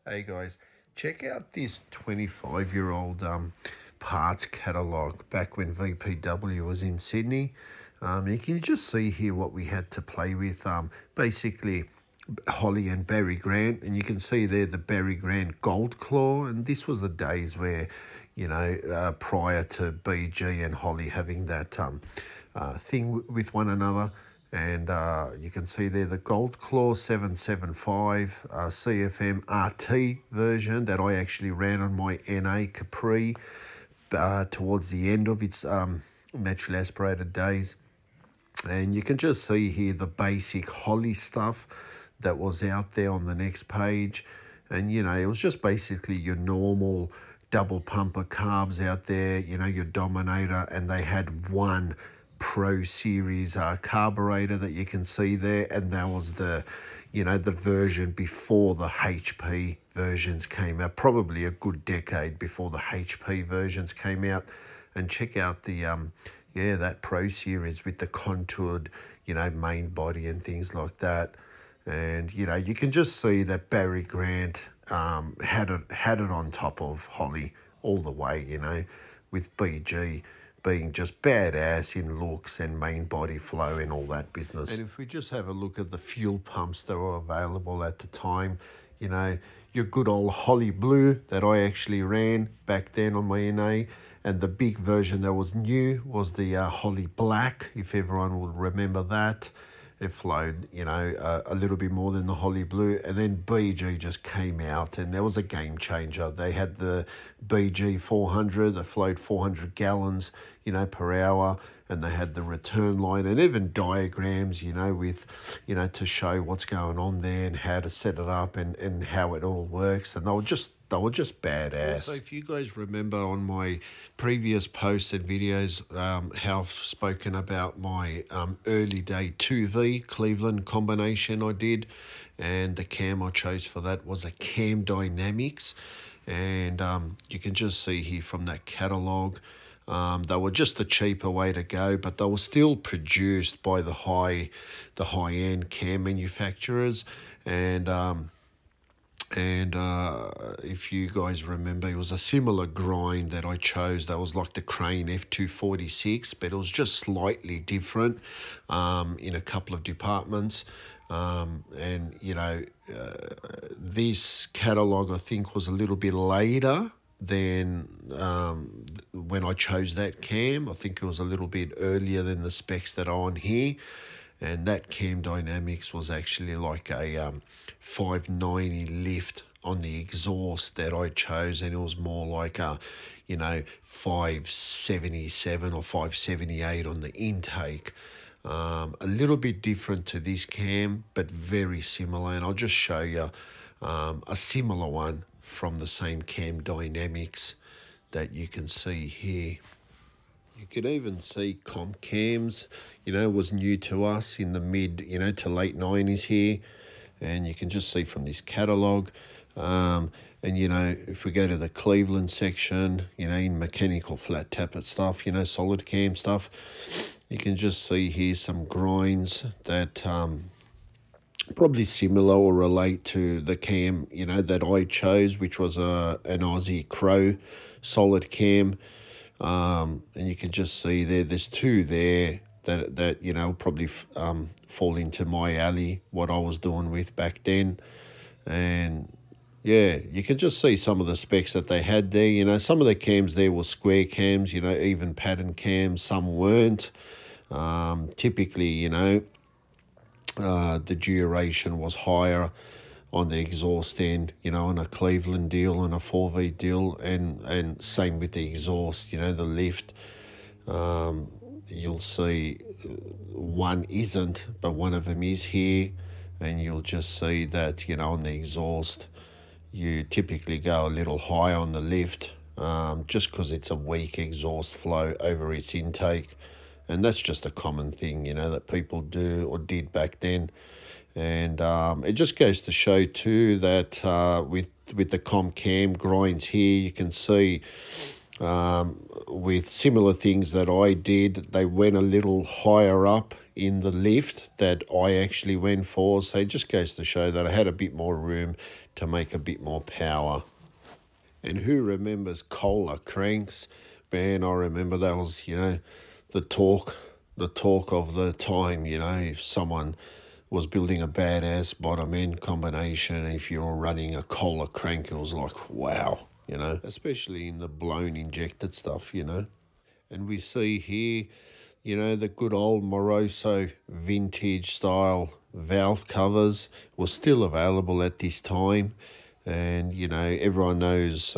Hey guys, check out this 25-year-old parts catalogue back when VPW was in Sydney. You can just see here what we had to play with. Basically, Holly and Barry Grant, and you can see there the Barry Grant Gold Claw. And this was the days where, prior to BG and Holly having that thing with one another. And you can see there the Gold Claw 775 CFM RT version that I actually ran on my NA Capri towards the end of its naturally aspirated days. And you can just see here the basic Holly stuff that was out there on the next page. And, it was just basically your normal double pumper carbs out there, your Dominator, and they had one Pro Series carburetor that you can see there, and that was the the version before the HP versions came out, probably a good decade before the HP versions came out. And check out the that Pro Series with the contoured main body and things like that. And you can just see that Barry Grant had it on top of Holly all the way, with BG being just badass in looks and main body flow and all that business. And if we just have a look at the fuel pumps that were available at the time, your good old Holly Blue that I actually ran back then on my NA, and the big version that was new was the Holly Black, if everyone would remember that. It flowed, a little bit more than the Holly Blue. And then BG just came out, and there was a game changer. They had the BG 400 that flowed 400 gallons, per hour. And they had the return line and even diagrams, with, to show what's going on there and how to set it up and how it all works. And they were just badass. So if you guys remember on my previous posts and videos, how I've spoken about my early day 2V Cleveland combination I did, and the cam I chose for that was a Cam Dynamics. And you can just see here from that catalogue, they were just a cheaper way to go, but they were still produced by the high-end cam manufacturers. And if you guys remember, it was a similar grind that I chose. That was like the Crane F246, but it was just slightly different in a couple of departments. This catalogue, I think, was a little bit later than when I chose that cam. I think it was a little bit earlier than the specs that are on here. And that Cam Dynamics was actually like a 590 lift on the exhaust that I chose, and it was more like a 577 or 578 on the intake. A little bit different to this cam, but very similar. And I'll just show you a similar one from the same Cam Dynamics that you can see here. You can even see comp cams, was new to us in the mid, to late 90s here. And you can just see from this catalogue. And, if we go to the Cleveland section, in mechanical flat tappet stuff, solid cam stuff, you can just see here some grinds that probably similar or relate to the cam, that I chose, which was an Aussie Crow solid cam. And you can just see there's two there that probably fall into my alley, what I was doing with back then. And yeah, you can just see some of the specs that they had there. Some of the cams there were square cams, even pattern cams, some weren't. Typically, the duration was higher on the exhaust end, on a Cleveland deal and a 4V deal, and same with the exhaust, the lift. You'll see one isn't, but one of them is here, and you'll just see that, on the exhaust, you typically go a little high on the lift, just because it's a weak exhaust flow over its intake. And that's just a common thing, that people do or did back then. And it just goes to show too that with the comp cam grinds here, you can see with similar things that I did, they went a little higher up in the lift that I actually went for. So it just goes to show that I had a bit more room to make a bit more power. And who remembers Kohler cranks? Man, I remember that was, the talk of the time, if someone was building a badass bottom end combination, if you're running a Kohler crank, it was like, wow, especially in the blown injected stuff, And we see here, the good old Moroso vintage style valve covers were still available at this time. And, everyone knows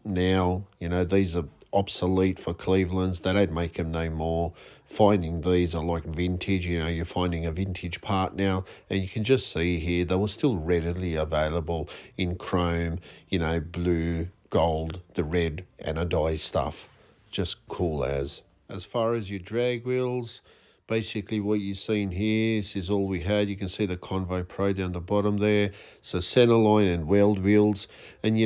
now, these are obsolete for Cleveland's. They don't make them no more. Finding these are like vintage, you're finding a vintage part now. And you can just see here, they were still readily available in chrome, blue, gold, the red anodized stuff. Just cool as. As far as your drag wheels, basically what you're seeing here, this is all we had. You can see the Convo Pro down the bottom there. So centerline and weld wheels. And,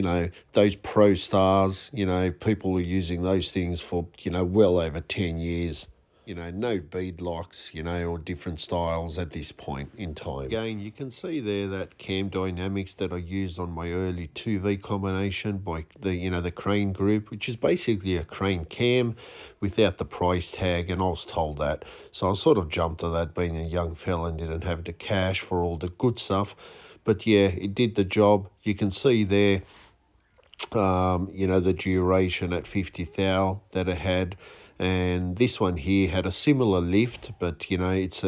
those Pro Stars, people were using those things for, well over 10 years. No bead locks, or different styles at this point in time. Again, you can see there that cam dynamics that I used on my early 2V combination by the Crane Group, which is basically a Crane cam without the price tag, and I was told that. So I sort of jumped to that being a young fella and didn't have the cash for all the good stuff. But yeah, it did the job. You can see there, the duration at 50 thou that it had. And this one here had a similar lift, but it's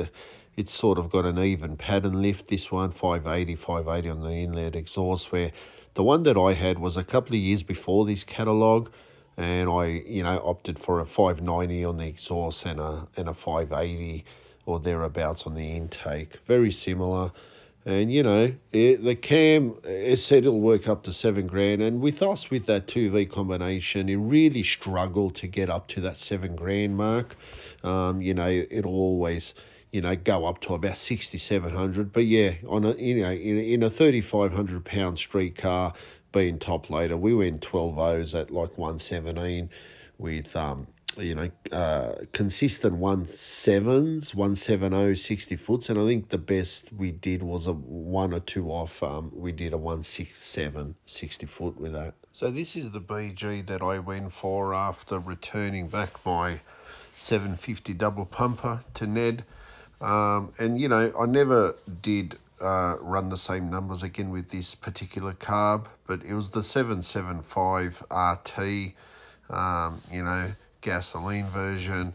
sort of got an even pattern lift. This one 580 on the inlet exhaust, where the one that I had was a couple of years before this Catalogue, and I opted for a 590 on the exhaust and a 580 or thereabouts on the intake. Very similar. And, the cam, it said it'll work up to $7,000. And with us, with that 2V combination, it really struggled to get up to that $7,000 mark. It'll always, go up to about 6,700. But yeah, on in a 3,500 pound street car, being top loader, we went 12 O's at like 117 with, consistent 1.7s, 170 60 foots, and I think the best we did was a 1 or 2 off. We did a 167 60 foot with that. So this is the BG that I went for after returning back my 750 double pumper to Ned. And I never did run the same numbers again with this particular carb, but it was the 775 RT, gasoline version.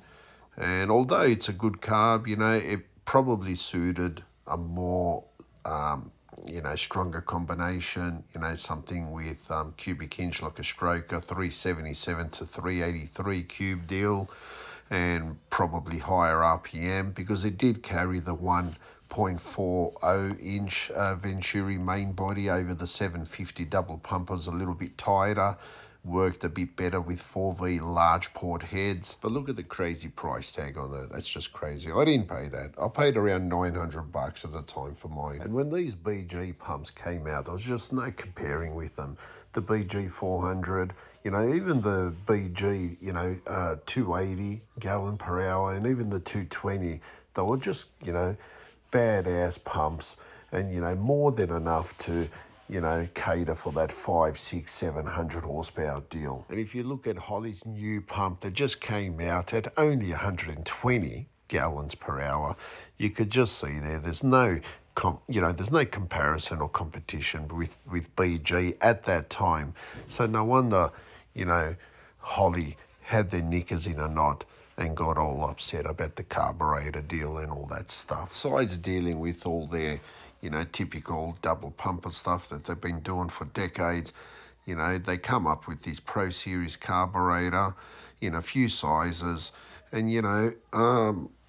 And although it's a good carb, it probably suited a more stronger combination, something with cubic inch like a Stroker 377 to 383 cube deal, and probably higher RPM, because it did carry the 1.40 inch Venturi main body over the 750 double pumpers, a little bit tighter. Worked a bit better with 4V large port heads. But look at the crazy price tag on that. That's just crazy. I didn't pay that. I paid around 900 bucks at the time for mine. And when these BG pumps came out, there was just no comparing with them. The BG 400, even the BG, 280 gallon per hour, and even the 220, they were just, badass pumps, and, more than enough to cater for that 500, 600, 700 horsepower deal. And if you look at Holly's new pump that just came out at only 120 gallons per hour, you could just see there's no comparison or competition with BG at that time. So no wonder, Holly had their knickers in a knot and got all upset about the carburetor deal and all that stuff. Besides dealing with all their typical double pumper stuff that they've been doing for decades, they come up with this Pro Series carburetor in a few sizes, and,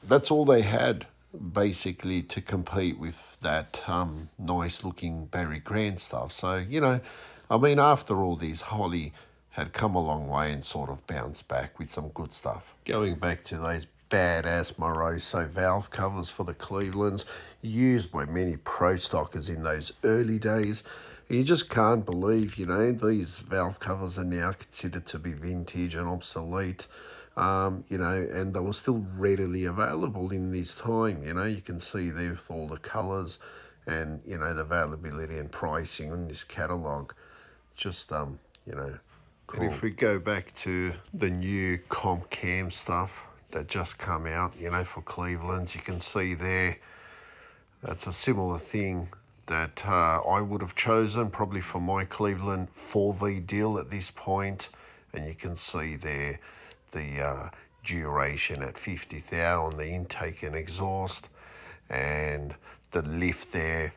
that's all they had, basically, to compete with that nice looking Barry Grant stuff. So, after all this, Holly had come a long way and sort of bounced back with some good stuff. Going back to those badass Moroso valve covers for the Clevelands, used by many pro stockers in those early days. You just can't believe, these valve covers are now considered to be vintage and obsolete. you know, and they were still readily available in this time. You know, you can see there with all the colours and, you know, the availability and pricing on this catalogue. Just, you know, cool. And if we go back to the new comp cam stuff that just come out, you know, for Cleveland's, you can see there, that's a similar thing that I would have chosen probably for my Cleveland 4V deal at this point. And you can see there the duration at 50 thou on the intake and exhaust, and the lift there,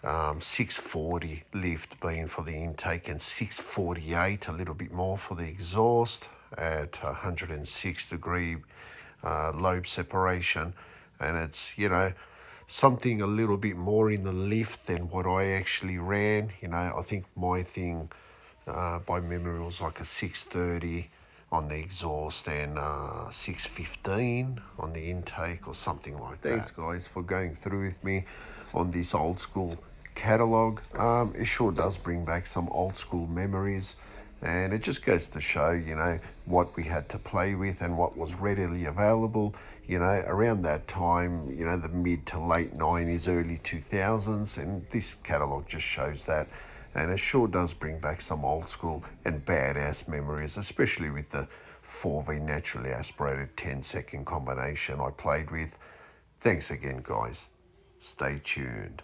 640 lift being for the intake and 648, a little bit more for the exhaust at 106 degree lobe separation. And it's, you know, something a little bit more in the lift than what I actually ran. You know, I think my thing by memory was like a 630 on the exhaust and 615 on the intake or something like that. Thanks guys for going through with me on this old school catalogue. It sure does bring back some old school memories, and it just goes to show, you know, what we had to play with and what was readily available, you know, around that time, you know, the mid to late 90s, early 2000s, and this catalogue just shows that. And it sure does bring back some old school and badass memories, especially with the 4V naturally aspirated 10-second combination I played with. Thanks again, guys. Stay tuned.